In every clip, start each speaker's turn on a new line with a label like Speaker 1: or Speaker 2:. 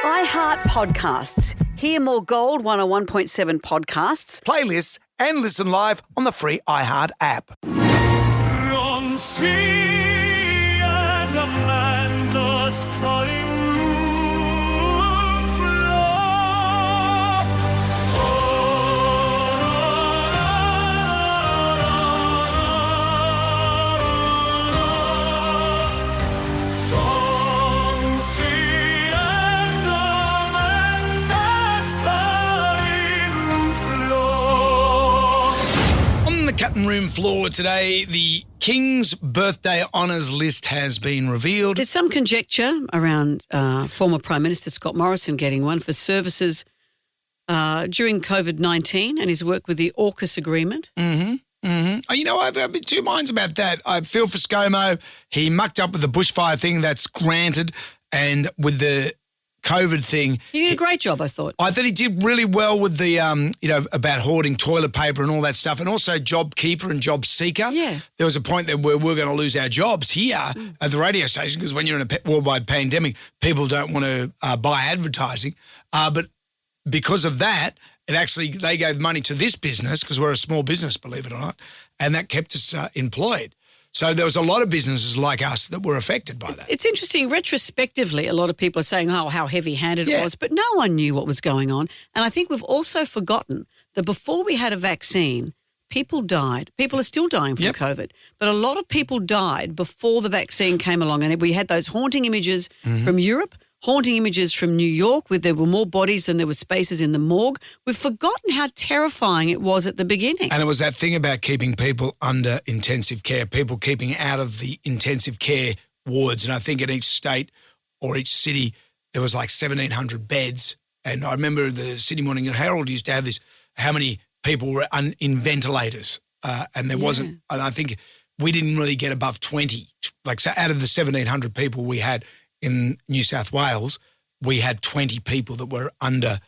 Speaker 1: iHeart Podcasts. Hear more Gold 101.7 podcasts,
Speaker 2: playlists, and listen live on the free iHeart app.
Speaker 3: Jonesy and Amanda's cutting room floor. Jonesy and Amanda's cutting room floor.
Speaker 2: On the cutting room floor today, the King's birthday honours list has been revealed.
Speaker 1: There's some conjecture around former Prime Minister Scott Morrison getting one for services during COVID-19 and his work with the AUKUS agreement.
Speaker 2: You know, I've been two minds about that. I feel for ScoMo. He mucked up with the bushfire thing, that's granted, and with the COVID thing.
Speaker 1: He did a great job, I thought.
Speaker 2: I thought he did really well with the, about hoarding toilet paper and all that stuff, and also job keeper and job seeker.
Speaker 1: Yeah.
Speaker 2: There was a point there where we're going to lose our jobs here at the radio station because when you're in a worldwide pandemic, people don't want to buy advertising. But because of that, they gave money to this business because we're a small business, believe it or not, and that kept us employed. So there was a lot of businesses like us that were affected by that.
Speaker 1: It's interesting. Retrospectively, a lot of people are saying, oh, how heavy-handed it was, but no one knew what was going on. And I think we've also forgotten that before we had a vaccine, people died. People are still dying from COVID, but a lot of people died before the vaccine came along. And we had those haunting images from Europe, haunting images from New York where there were more bodies than there were spaces in the morgue. We've forgotten how terrifying it was at the beginning.
Speaker 2: And it was that thing about keeping people under intensive care, people keeping out of the intensive care wards. And I think in each state or each city, there was like 1,700 beds. And I remember the Sydney Morning Herald used to have this, how many people were in ventilators. And there wasn't, and I think we didn't really get above 20. Like, so out of the 1,700 people we had in New South Wales, we had 20 people that were under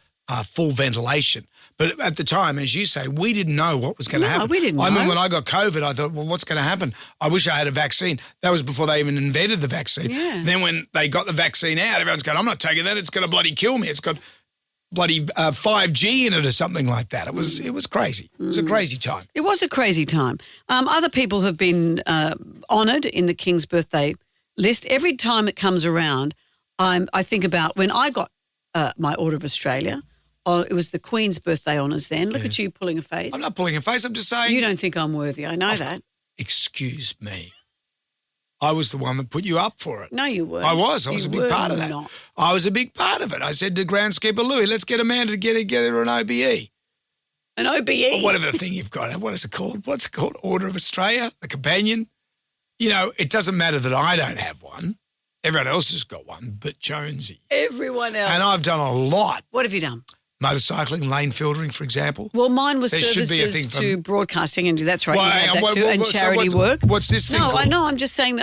Speaker 2: full ventilation. But at the time, as you say, we didn't know what was going to happen.
Speaker 1: We didn't know.
Speaker 2: I mean, when I got COVID, I thought, well, what's going to happen? I wish I had a vaccine. That was before they even invented the vaccine.
Speaker 1: Yeah.
Speaker 2: Then when they got the vaccine out, everyone's going, I'm not taking that. It's going to bloody kill me. It's got bloody 5G in it or something like that. It was crazy. It was a crazy time.
Speaker 1: It was a crazy time. Other people have been honoured in the King's birthday list. Every time it comes around, I think about when I got my Order of Australia. It was the Queen's birthday honours then. Look at you pulling a face.
Speaker 2: I'm not pulling a face. I'm just saying.
Speaker 1: You don't think I'm worthy. I know that.
Speaker 2: Excuse me. I was the one that put you up for it.
Speaker 1: No, you weren't.
Speaker 2: I was. I was a big part of that.
Speaker 1: Not.
Speaker 2: I was a big part of it. I said to groundskeeper Louis, let's get Amanda to get her an OBE.
Speaker 1: An OBE?
Speaker 2: Or whatever the thing you've got. What is it called? What's it called? Order of Australia? The companion? You know, it doesn't matter that I don't have one. Everyone else has got one, but Jonesy.
Speaker 1: Everyone else.
Speaker 2: And I've done a lot.
Speaker 1: What have you done?
Speaker 2: Motorcycling, lane filtering, for example.
Speaker 1: Well, mine was
Speaker 2: There should be a
Speaker 1: services
Speaker 2: thing
Speaker 1: to broadcasting, and that's right.
Speaker 2: Well,
Speaker 1: you had that
Speaker 2: what-
Speaker 1: too,
Speaker 2: what-
Speaker 1: and
Speaker 2: so
Speaker 1: charity work.
Speaker 2: What's this thing
Speaker 1: No,
Speaker 2: called?
Speaker 1: I know. I'm just saying.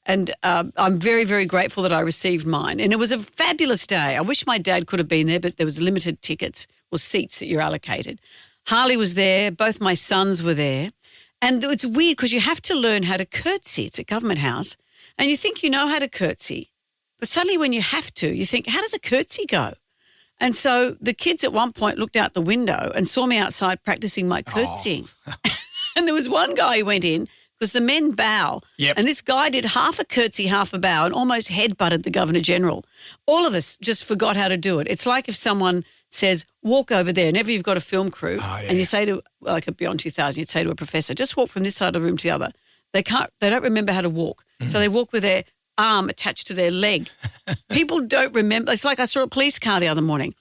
Speaker 1: And I'm very, very grateful that I received mine. And it was a fabulous day. I wish my dad could have been there, but there was limited tickets or seats that you're allocated. Harley was there. Both my sons were there. And it's weird because you have to learn how to curtsy. It's at Government House. And you think you know how to curtsy. But suddenly when you have to, you think, how does a curtsy go? And so the kids at one point looked out the window and saw me outside practicing my curtsying. And there was one guy who went in because the men bow.
Speaker 2: Yep.
Speaker 1: And this guy did half a curtsy, half a bow and almost headbutted the Governor-General. All of us just forgot how to do it. It's like if someone says, walk over there. Whenever you've got a film crew and you say to, like a Beyond 2000, you'd say to a professor, just walk from this side of the room to the other. They don't remember how to walk. So they walk with their arm attached to their leg. People don't remember. It's like I saw a police car the other morning.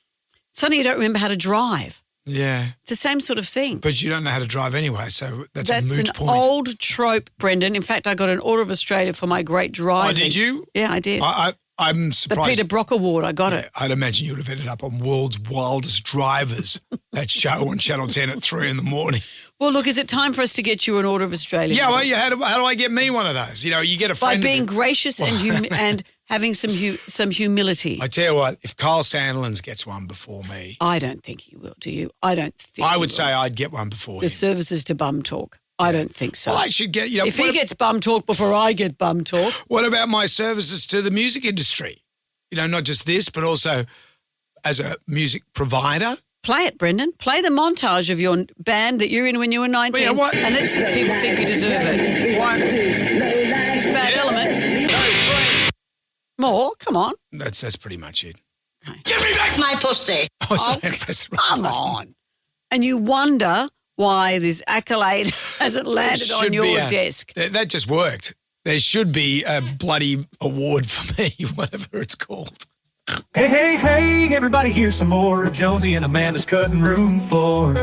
Speaker 1: Suddenly you don't remember how to drive.
Speaker 2: Yeah.
Speaker 1: It's the same sort of thing.
Speaker 2: But you don't know how to drive anyway, so that's a moot
Speaker 1: an
Speaker 2: point.
Speaker 1: old trope, Brendan. In fact, I got an Order of Australia for my great driving.
Speaker 2: Oh, did you?
Speaker 1: Yeah, I did.
Speaker 2: I'm
Speaker 1: the
Speaker 2: surprised.
Speaker 1: Peter Brock Award, I got it.
Speaker 2: I'd imagine you would have ended up on World's Wildest Drivers, that show on Channel 10 at 3 in the morning.
Speaker 1: Well, look, is it time for us to get you an Order of Australia?
Speaker 2: Yeah, well, how do I get me one of those? You know, you get a
Speaker 1: By
Speaker 2: friend.
Speaker 1: being gracious and having some humility.
Speaker 2: I tell you what, if Kyle Sandilands gets one before me.
Speaker 1: I don't think he will, do you? I don't think
Speaker 2: I
Speaker 1: he
Speaker 2: would
Speaker 1: will.
Speaker 2: say I'd get one before
Speaker 1: The
Speaker 2: him.
Speaker 1: services to bum talk. I don't think so.
Speaker 2: Well, I should get,
Speaker 1: if he gets bum talk before I get bum talk.
Speaker 2: What about my services to the music industry? not just this, but also as a music provider.
Speaker 1: Play it, Brendan. Play the montage of your band that you're in when you were 19.
Speaker 2: Yeah, what?
Speaker 1: And let's see if people think you deserve it.
Speaker 2: Why?
Speaker 1: It's Bad Element. More? Come on.
Speaker 2: That's pretty much it.
Speaker 4: Give me back my pussy.
Speaker 2: Oh, sorry, press the wrong
Speaker 1: Come
Speaker 2: button.
Speaker 1: on. And you wonder why this accolade hasn't landed on your desk.
Speaker 2: That just worked. There should be a bloody award for me, whatever it's called.
Speaker 3: Hey, hey, hey, everybody here's some more of Jonesy and Amanda's cutting room floor.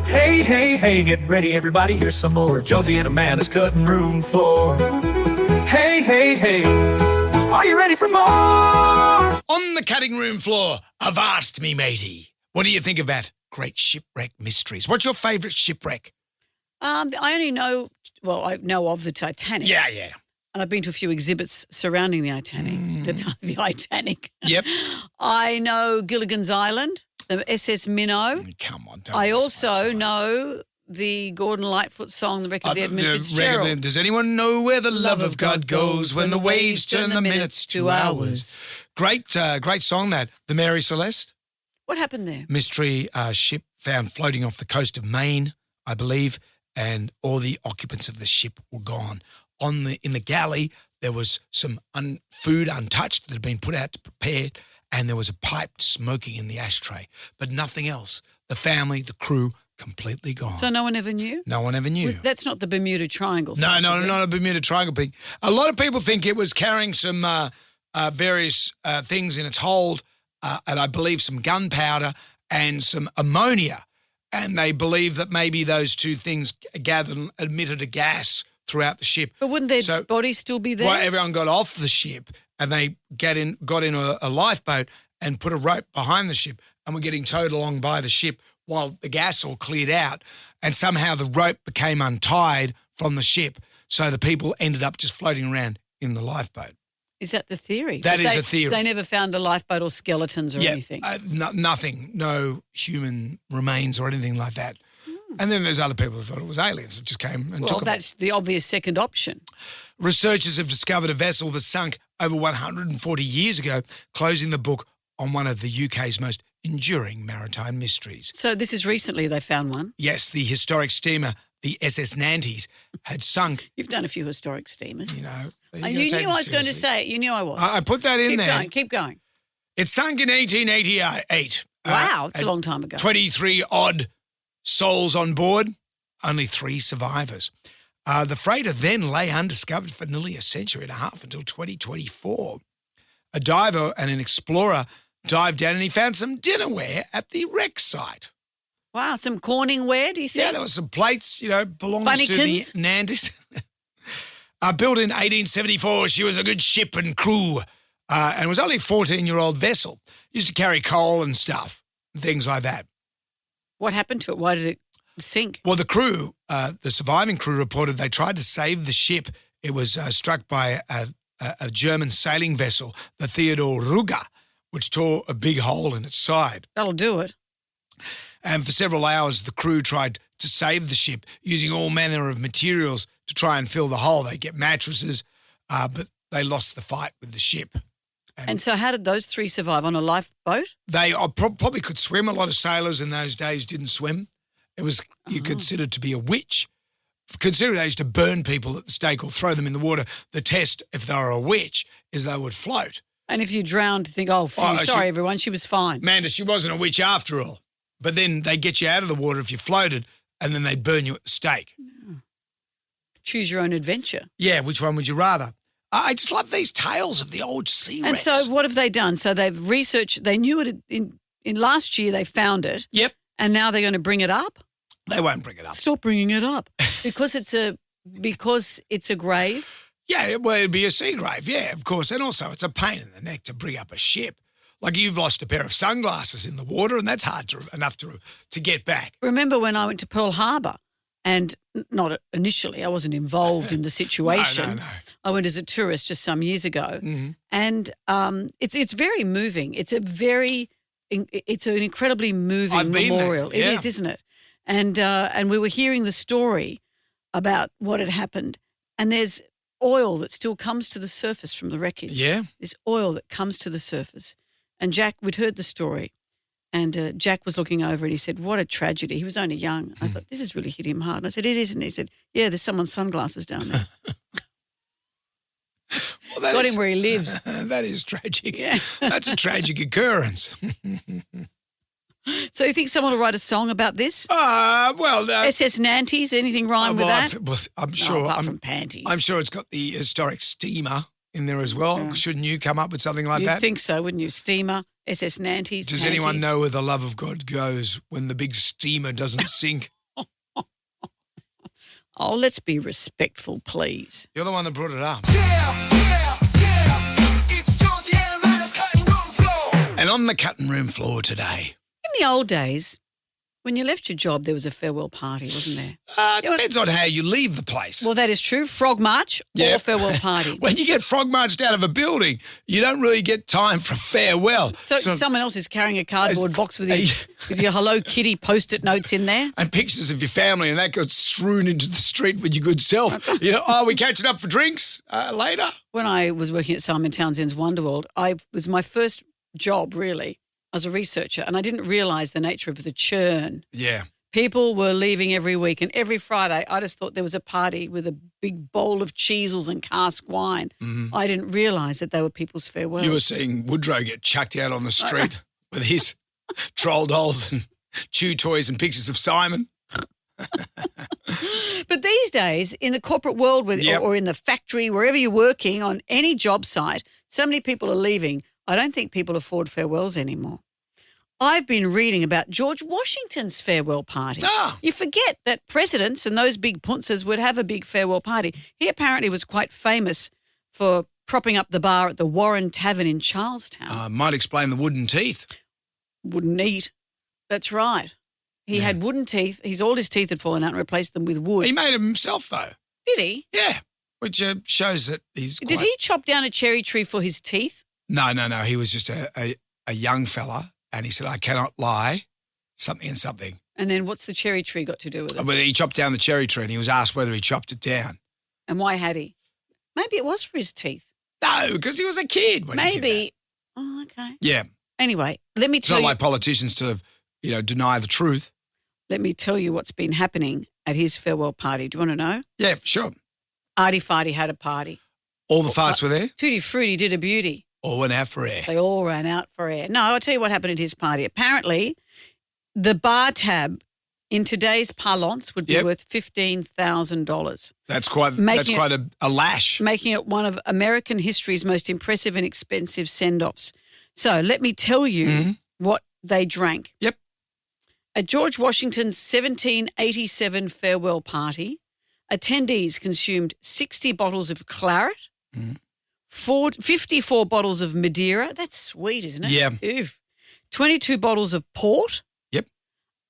Speaker 3: Hey, hey, hey, get ready, everybody, here's some more of Jonesy and Amanda's cutting room floor. Hey, hey, hey, are you ready for more?
Speaker 2: On the cutting room floor, avast me matey. What do you think of that? Great shipwreck mysteries. What's your favourite shipwreck?
Speaker 1: I only know, I know of the Titanic.
Speaker 2: Yeah.
Speaker 1: And I've been to a few exhibits surrounding the Titanic. The Titanic.
Speaker 2: Yep.
Speaker 1: I know Gilligan's Island, the SS Minnow.
Speaker 2: Come on.
Speaker 1: I also know the Gordon Lightfoot song, The Wreck of the Edmund Fitzgerald.
Speaker 2: Does anyone know where the love of God goes when the waves turn the minutes to hours? Great song that. The Mary Celeste.
Speaker 1: What happened there?
Speaker 2: Mystery ship found floating off the coast of Maine, I believe, and all the occupants of the ship were gone. In the galley, there was some food untouched that had been put out to prepare, and there was a pipe smoking in the ashtray, but nothing else. The family, the crew, completely gone.
Speaker 1: So no one ever knew?
Speaker 2: No one ever knew.
Speaker 1: That's not the Bermuda Triangle
Speaker 2: No,
Speaker 1: stuff,
Speaker 2: not a Bermuda Triangle thing. A lot of people think it was carrying some various things in its hold, and I believe some gunpowder and some ammonia, and they believe that maybe those two things emitted a gas throughout the ship.
Speaker 1: But wouldn't their bodies still be there?
Speaker 2: Well, everyone got off the ship and they got in a lifeboat and put a rope behind the ship and were getting towed along by the ship while the gas all cleared out, and somehow the rope became untied from the ship, so the people ended up just floating around in the lifeboat.
Speaker 1: Is that the theory?
Speaker 2: That is a theory.
Speaker 1: They never found a lifeboat or skeletons or anything?
Speaker 2: Nothing. No human remains or anything like that. And then there's other people who thought it was aliens that just came and took them.
Speaker 1: Well, that's the obvious second option.
Speaker 2: Researchers have discovered a vessel that sunk over 140 years ago, closing the book on one of the UK's most enduring maritime mysteries.
Speaker 1: So this is recently they found one?
Speaker 2: Yes, the historic steamer, the SS Nantes, had sunk.
Speaker 1: You've done a few historic steamers.
Speaker 2: You know.
Speaker 1: You knew I was going to say it. You knew I was.
Speaker 2: I put that in there.
Speaker 1: Keep going.
Speaker 2: It sunk in 1888.
Speaker 1: Wow, it's a long time ago.
Speaker 2: 23 odd souls on board, only 3 survivors. The freighter then lay undiscovered for nearly a century and a half until 2024. A diver and an explorer dived down and he found some dinnerware at the wreck site.
Speaker 1: Wow, some Corningware, do you think?
Speaker 2: Yeah, there were some plates, belonging to the
Speaker 1: Bunnykins?
Speaker 2: Nantes. Built in 1874, she was a good ship and crew, and was only a 14-year-old vessel. Used to carry coal and stuff, things like that.
Speaker 1: What happened to it? Why did it sink?
Speaker 2: Well, the crew, the surviving crew reported they tried to save the ship. It was struck by a German sailing vessel, the Theodor Rugger, which tore a big hole in its side.
Speaker 1: That'll do it.
Speaker 2: And for several hours, the crew tried to save the ship using all manner of materials to try and fill the hole. They get mattresses, but they lost the fight with the ship.
Speaker 1: And so how did those 3 survive? On a lifeboat?
Speaker 2: They probably could swim. A lot of sailors in those days didn't swim. It was you considered to be a witch. Considering they used to burn people at the stake or throw them in the water, the test, if they were a witch, is they would float.
Speaker 1: And if you drowned, think, sorry, everyone, she was fine.
Speaker 2: Amanda, she wasn't a witch after all. But then they get you out of the water if you floated, and then they'd burn you at the stake.
Speaker 1: Choose your own adventure.
Speaker 2: Yeah, which one would you rather? I just love these tales of the old sea wrecks.
Speaker 1: And so what have they done? So they've researched, they knew it in last year, they found it.
Speaker 2: Yep.
Speaker 1: And now they're going to bring it up?
Speaker 2: They won't bring it up.
Speaker 1: Stop bringing it up. Because it's a grave?
Speaker 2: Yeah, well, it'd be a sea grave, yeah, of course. And also it's a pain in the neck to bring up a ship. Like you've lost a pair of sunglasses in the water and that's hard enough to get back.
Speaker 1: Remember when I went to Pearl Harbor and not initially, I wasn't involved in the situation.
Speaker 2: No.
Speaker 1: I went as a tourist just some years ago.
Speaker 2: Mm-hmm.
Speaker 1: And it's very moving. It's an incredibly moving memorial.
Speaker 2: There, yeah.
Speaker 1: It is, isn't it? And we were hearing the story about what had happened. And there's oil that still comes to the surface from the wreckage.
Speaker 2: Yeah.
Speaker 1: This oil that comes to the surface. And Jack, we'd heard the story, and Jack was looking over and he said, what a tragedy. He was only young. I thought, this has really hit him hard. And I said, it isn't. He said, yeah, there's someone's sunglasses down there.
Speaker 2: Well,
Speaker 1: Got him where he lives.
Speaker 2: That is tragic.
Speaker 1: Yeah.
Speaker 2: That's a tragic occurrence.
Speaker 1: So you think someone will write a song about this?
Speaker 2: Well,
Speaker 1: SS Nanties, anything rhyme with that?
Speaker 2: I'm sure.
Speaker 1: No, apart from panties.
Speaker 2: I'm sure it's got the historic steamer in there as well. Shouldn't you come up with something like
Speaker 1: You'd
Speaker 2: that?
Speaker 1: think so, wouldn't you? Steamer, SS Nanties,
Speaker 2: Does
Speaker 1: panties.
Speaker 2: anyone know where the love of God goes when the big steamer doesn't sink?
Speaker 1: Oh, let's be respectful, please.
Speaker 2: You're the one that brought it up.
Speaker 3: It's Jonesy Amanda's cutting room floor.
Speaker 2: And on the cutting room floor today.
Speaker 1: In the old days, when you left your job, there was a farewell party, wasn't there?
Speaker 2: It depends on how you leave the place.
Speaker 1: Well, that is true. Frog march or farewell party.
Speaker 2: When you get frog marched out of a building, you don't really get time for farewell.
Speaker 1: So someone else is carrying a cardboard box with your Hello Kitty Post-it notes in there.
Speaker 2: And pictures of your family, and that got strewn into the street with your good self. We catching up for drinks later.
Speaker 1: When I was working at Simon Townsend's Wonderworld, it was my first job, really, as a researcher, and I didn't realise the nature of the churn.
Speaker 2: Yeah.
Speaker 1: People were leaving every week, and every Friday I just thought there was a party with a big bowl of cheesels and cask wine. Mm-hmm. I didn't realise that they were people's farewells.
Speaker 2: You were seeing Woodrow get chucked out on the street with his troll dolls and chew toys and pictures of Simon.
Speaker 1: But these days, in the corporate world or in the factory, wherever you're working, on any job site, so many people are leaving. I don't think people afford farewells anymore. I've been reading about George Washington's farewell party.
Speaker 2: Ah.
Speaker 1: You forget that presidents and those big punces would have a big farewell party. He apparently was quite famous for propping up the bar at the Warren Tavern in Charlestown.
Speaker 2: Might explain the wooden teeth.
Speaker 1: Wouldn't eat. That's right. He had wooden teeth. All his teeth had fallen out and replaced them with wood.
Speaker 2: He made them himself, though.
Speaker 1: Did he?
Speaker 2: Yeah, which shows that he's
Speaker 1: Did he chop down a cherry tree for his teeth?
Speaker 2: No. He was just a young fella, and he said, I cannot lie, something and something.
Speaker 1: And then what's the cherry tree got to do with it?
Speaker 2: But he chopped down the cherry tree, and he was asked whether he chopped it down.
Speaker 1: And why had he? Maybe it was for his teeth.
Speaker 2: No, because he was a kid when he did that.
Speaker 1: Oh, okay.
Speaker 2: Yeah.
Speaker 1: Anyway, let me
Speaker 2: It's
Speaker 1: tell
Speaker 2: not
Speaker 1: you.
Speaker 2: like politicians to, deny the truth.
Speaker 1: Let me tell you what's been happening at his farewell party. Do you want to know?
Speaker 2: Yeah, sure.
Speaker 1: Artie Farty had a party.
Speaker 2: All the farts were there?
Speaker 1: Tutti Frutti did a beauty.
Speaker 2: All went out for air.
Speaker 1: They all ran out for air. No, I'll tell you what happened at his party. Apparently, the bar tab in today's parlance would be worth $15,000.
Speaker 2: That's quite a lash.
Speaker 1: Making it one of American history's most impressive and expensive send-offs. So let me tell you what they drank.
Speaker 2: Yep.
Speaker 1: At George Washington's 1787 farewell party, attendees consumed 60 bottles of claret, 54 bottles of Madeira. That's sweet, isn't it?
Speaker 2: Yeah.
Speaker 1: Oof. 22 bottles of port.
Speaker 2: Yep.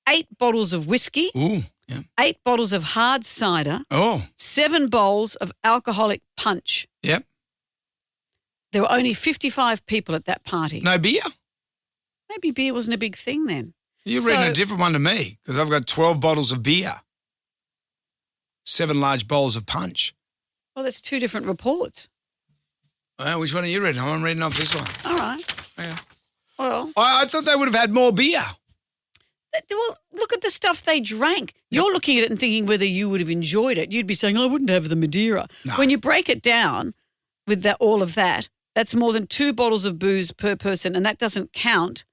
Speaker 1: 8 bottles of whiskey.
Speaker 2: Ooh, yeah.
Speaker 1: 8 bottles of hard cider.
Speaker 2: Oh.
Speaker 1: 7 bowls of alcoholic punch.
Speaker 2: Yep.
Speaker 1: There were only 55 people at that party.
Speaker 2: No beer?
Speaker 1: Maybe beer wasn't a big thing then.
Speaker 2: You've written a different one to me because I've got 12 bottles of beer, 7 large bowls of punch.
Speaker 1: Well, that's 2 different reports.
Speaker 2: Which one are you reading? I'm reading off this one.
Speaker 1: All right.
Speaker 2: Yeah.
Speaker 1: Well,
Speaker 2: I thought they would have had more beer.
Speaker 1: Well, look at the stuff they drank. You're looking at it and thinking whether you would have enjoyed it. You'd be saying, I wouldn't have the Madeira.
Speaker 2: No.
Speaker 1: When you break it down with all of that, that's more than 2 bottles of booze per person, and that doesn't count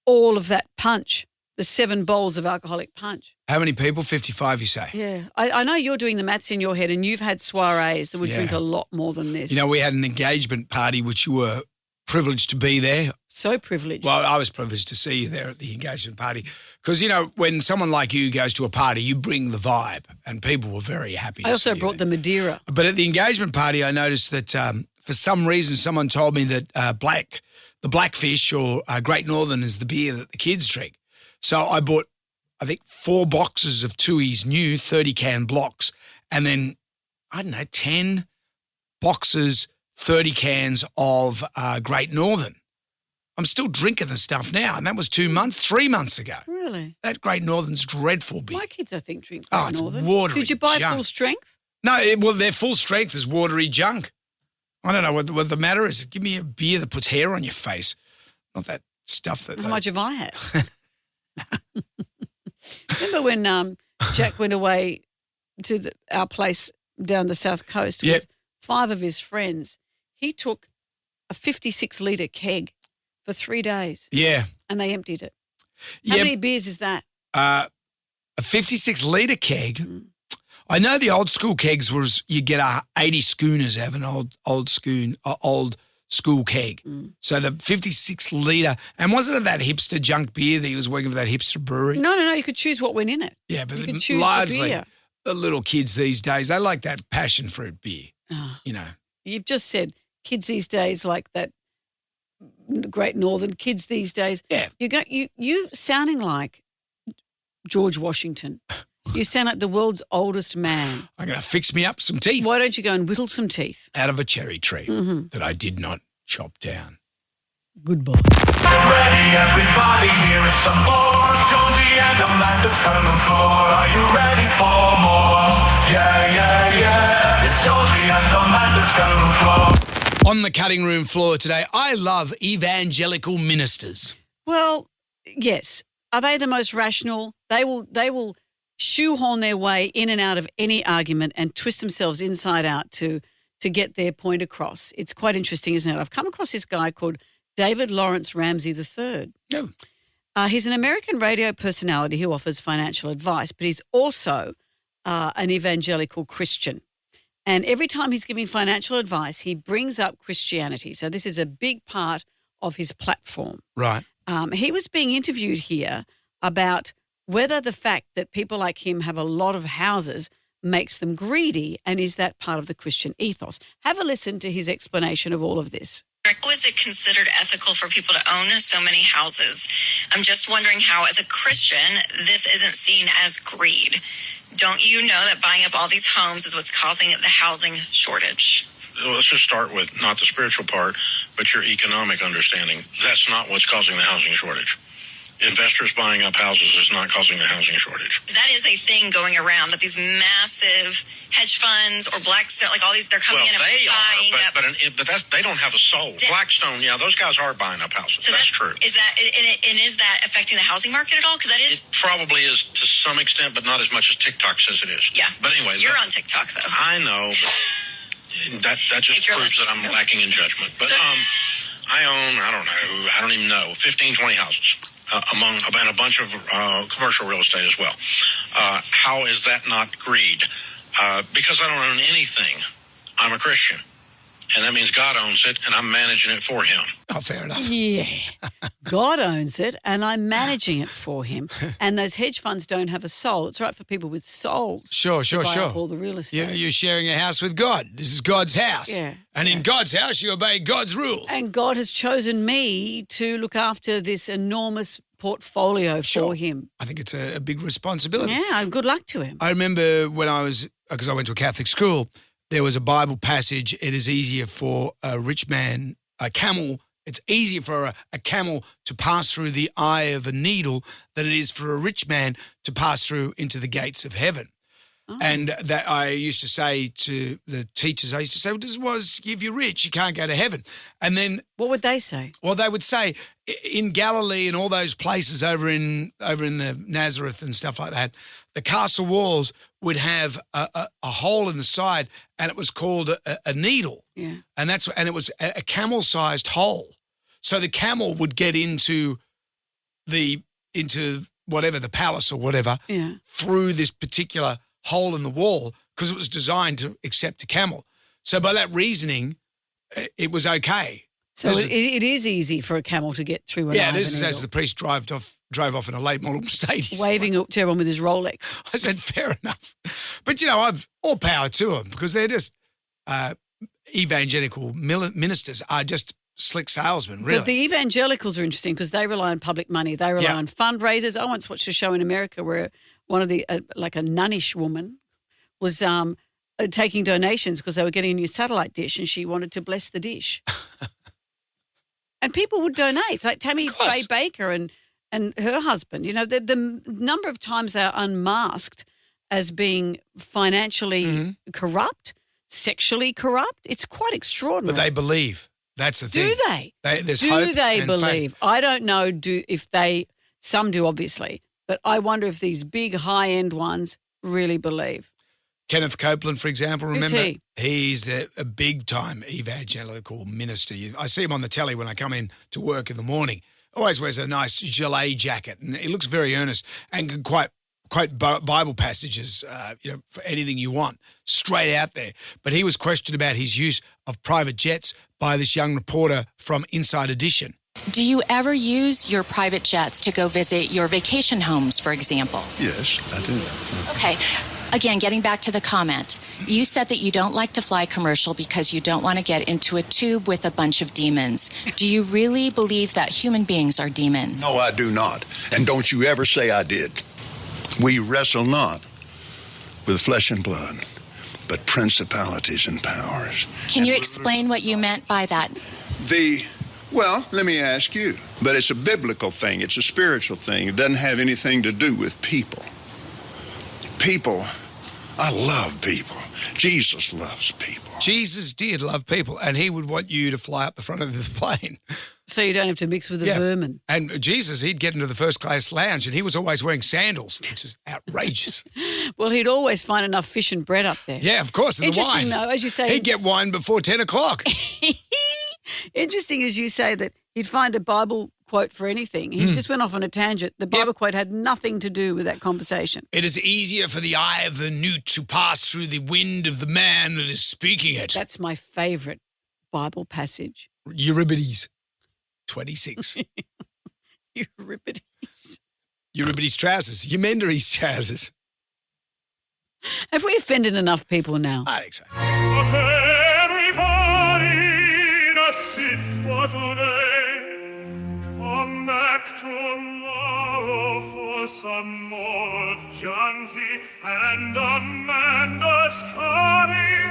Speaker 1: all of that punch, the 7 bowls of alcoholic punch.
Speaker 2: How many people? 55, you say?
Speaker 1: Yeah. I know you're doing the maths in your head, and you've had soirees that would drink a lot more than this.
Speaker 2: We had an engagement party, which you were privileged to be there.
Speaker 1: So privileged.
Speaker 2: Well, I was privileged to see you there at the engagement party because, when someone like you goes to a party, you bring the vibe and people were very happy to see
Speaker 1: I also
Speaker 2: you
Speaker 1: brought
Speaker 2: there.
Speaker 1: the Madeira.
Speaker 2: But at the engagement party, I noticed that for some reason someone told me that the Blackfish or Great Northern is the beer that the kids drink. So I bought, I think, 4 boxes of Tui's new 30-can blocks and then, 10 boxes, 30 cans of Great Northern. I'm still drinking the stuff now, and that was 3 months ago.
Speaker 1: Really?
Speaker 2: That Great Northern's dreadful beer.
Speaker 1: My kids, I think, drink
Speaker 2: Oh,
Speaker 1: Great
Speaker 2: it's
Speaker 1: Northern.
Speaker 2: watery
Speaker 1: Did you buy
Speaker 2: junk.
Speaker 1: full strength?
Speaker 2: No, well, their full strength is watery junk. I don't know what the matter is. Give me a beer that puts hair on your face, not that stuff that.
Speaker 1: How much have I had? Remember when Jack went away to our place down the south coast with 5 of his friends? He took a 56-litre keg for 3 days.
Speaker 2: Yeah.
Speaker 1: And they emptied it. How many beers is that?
Speaker 2: A 56-litre keg. Mm. I know the old school kegs was you get 80 schooners out of an old school keg. Mm. So the 56-litre, and wasn't it that hipster junk beer that he was working for that hipster brewery?
Speaker 1: No. You could choose what went in it.
Speaker 2: Yeah, but
Speaker 1: you could choose
Speaker 2: largely
Speaker 1: the beer.
Speaker 2: The little kids these days, they like that passion fruit beer. You know.
Speaker 1: You've just said kids these days like that Great Northern kids these days.
Speaker 2: Yeah.
Speaker 1: You sounding like George Washington. You sound like the world's oldest man.
Speaker 2: I'm going to fix me up some teeth.
Speaker 1: Why don't you go and whittle some teeth?
Speaker 2: Out of a cherry tree that I did not chop down.
Speaker 1: Goodbye.
Speaker 3: Ready, everybody, here is some more. Jonesy and Amanda's coming for. Are you ready for more? Yeah. It's Jonesy and Amanda's coming for.
Speaker 2: On the cutting room floor today, I love evangelical ministers.
Speaker 1: Well, yes. Are they the most rational? They will shoehorn their way in and out of any argument and twist themselves inside out to get their point across. It's quite interesting, isn't it? I've come across this guy called David Lawrence Ramsey III.
Speaker 2: No.
Speaker 1: He's an American radio personality who offers financial advice, but he's also an evangelical Christian. And every time he's giving financial advice, he brings up Christianity. So this is a big part of his platform.
Speaker 2: Right.
Speaker 1: He was being interviewed here about whether the fact that people like him have a lot of houses makes them greedy, and is that part of the Christian ethos? Have a listen to his explanation of all of this.
Speaker 5: How is it considered ethical for people to own so many houses? I'm just wondering how, as a Christian, this isn't seen as greed. Don't you know that buying up all these homes is what's causing the housing shortage?
Speaker 6: Let's just start with not the spiritual part, but your economic understanding. That's not what's causing the housing shortage. Investors buying up houses is not causing the housing shortage.
Speaker 5: That is a thing going around, that these massive hedge funds or Blackstone, like all these, they're coming in and buying up.
Speaker 6: But they don't have a soul. Blackstone, those guys are buying up houses.
Speaker 5: So
Speaker 6: that's true.
Speaker 5: Is that affecting the housing market at all? Because that is.
Speaker 6: It probably is to some extent, but not as much as TikTok says it is.
Speaker 5: Yeah.
Speaker 6: But anyway.
Speaker 5: You're on TikTok, though.
Speaker 6: I know. But that just proves that I'm lacking in judgment. But I don't even know, 15, 20 houses. And a bunch of commercial real estate as well. How is that not greed? Because I don't own anything. I'm a Christian. And that means God owns it, and I'm managing it for him.
Speaker 2: Oh, fair enough.
Speaker 1: Yeah. God owns it, and I'm managing it for him. And those hedge funds don't have a soul. It's right for people with souls.
Speaker 2: Sure.
Speaker 1: To buy up all the real estate.
Speaker 2: You're sharing a house with God. This is God's house.
Speaker 1: Yeah.
Speaker 2: And in God's house, you obey God's rules.
Speaker 1: And God has chosen me to look after this enormous portfolio for him.
Speaker 2: I think it's a big responsibility.
Speaker 1: Yeah, good luck to him.
Speaker 2: I remember when because I went to a Catholic school, there was a Bible passage. It is easier for a rich man, it's easier for a camel to pass through the eye of a needle than it is for a rich man to pass through into the gates of heaven. Oh. And that I used to say to the teachers, this was, if you're rich, you can't go to heaven. And then...
Speaker 1: What would they say?
Speaker 2: Well, they would say in Galilee and all those places over in the Nazareth and stuff like that, the castle walls would have a hole in the side, and it was called a needle.
Speaker 1: Yeah.
Speaker 2: And it was a camel-sized hole. So the camel would get into whatever, the palace or whatever, through this particular hole in the wall, because it was designed to accept a camel. So by that reasoning, it was okay.
Speaker 1: So it is easy for a camel to get through an eye.
Speaker 2: Yeah, this is as the priest drove off in a late model Mercedes.
Speaker 1: Waving to everyone with his Rolex.
Speaker 2: I said, fair enough. But, I've all power to them, because they're just evangelical ministers are just slick salesmen, really.
Speaker 1: But the evangelicals are interesting because they rely on public money. They rely on fundraisers. I once watched a show in America where one of the, like a nunnish woman was taking donations because they were getting a new satellite dish and she wanted to bless the dish. And people would donate. It's like Tammy Faye Baker and her husband. The number of times they're unmasked as being financially corrupt, sexually corrupt. It's quite extraordinary.
Speaker 2: But they believe. That's the thing.
Speaker 1: Do they?
Speaker 2: There's
Speaker 1: do
Speaker 2: hope
Speaker 1: they
Speaker 2: and
Speaker 1: believe?
Speaker 2: faith.
Speaker 1: I don't know if they, some do obviously, but I wonder if these big high-end ones really believe.
Speaker 2: Kenneth Copeland, for example, remember?
Speaker 1: Who's he?
Speaker 2: He's a big-time evangelical minister. I see him on the telly when I come in to work in the morning. Always wears a nice gilet jacket, and he looks very earnest and can quote Bible passages, for anything you want, straight out there. But he was questioned about his use of private jets by this young reporter from Inside Edition.
Speaker 7: Do you ever use your private jets to go visit your vacation homes, for example?
Speaker 8: Yes, I do that.
Speaker 7: Okay. Again, getting back to the comment, you said that you don't like to fly commercial because you don't want to get into a tube with a bunch of demons. Do you really believe that human beings are demons?
Speaker 8: No, I do not. And don't you ever say I did. We wrestle not with flesh and blood, but principalities and powers.
Speaker 7: Can you explain what you meant by that?
Speaker 8: Well, let me ask you. But it's a biblical thing. It's a spiritual thing. It doesn't have anything to do with people. People, I love people. Jesus loves people.
Speaker 2: Jesus did love people, and he would want you to fly up the front of the plane.
Speaker 1: So you don't have to mix with the vermin.
Speaker 2: And Jesus, he'd get into the first class lounge, and he was always wearing sandals, which is outrageous.
Speaker 1: Well, he'd always find enough fish and bread up there.
Speaker 2: Yeah, of course, and the wine.
Speaker 1: Interesting, though, as you say.
Speaker 2: He'd get wine before 10 o'clock.
Speaker 1: Interesting, as you say, that he'd find a Bible quote for anything. He just went off on a tangent. The Bible quote had nothing to do with that conversation.
Speaker 2: It is easier for the eye of the newt to pass through the wind of the man that is speaking it.
Speaker 1: That's my favourite Bible passage.
Speaker 2: Euripides 26.
Speaker 1: Euripides.
Speaker 2: Euripides trousers. Eumenderes trousers.
Speaker 1: Have we offended enough people now?
Speaker 2: I think so.
Speaker 3: Everybody, that's it for today. Come back tomorrow for some more of Jonesy and Amanda's coming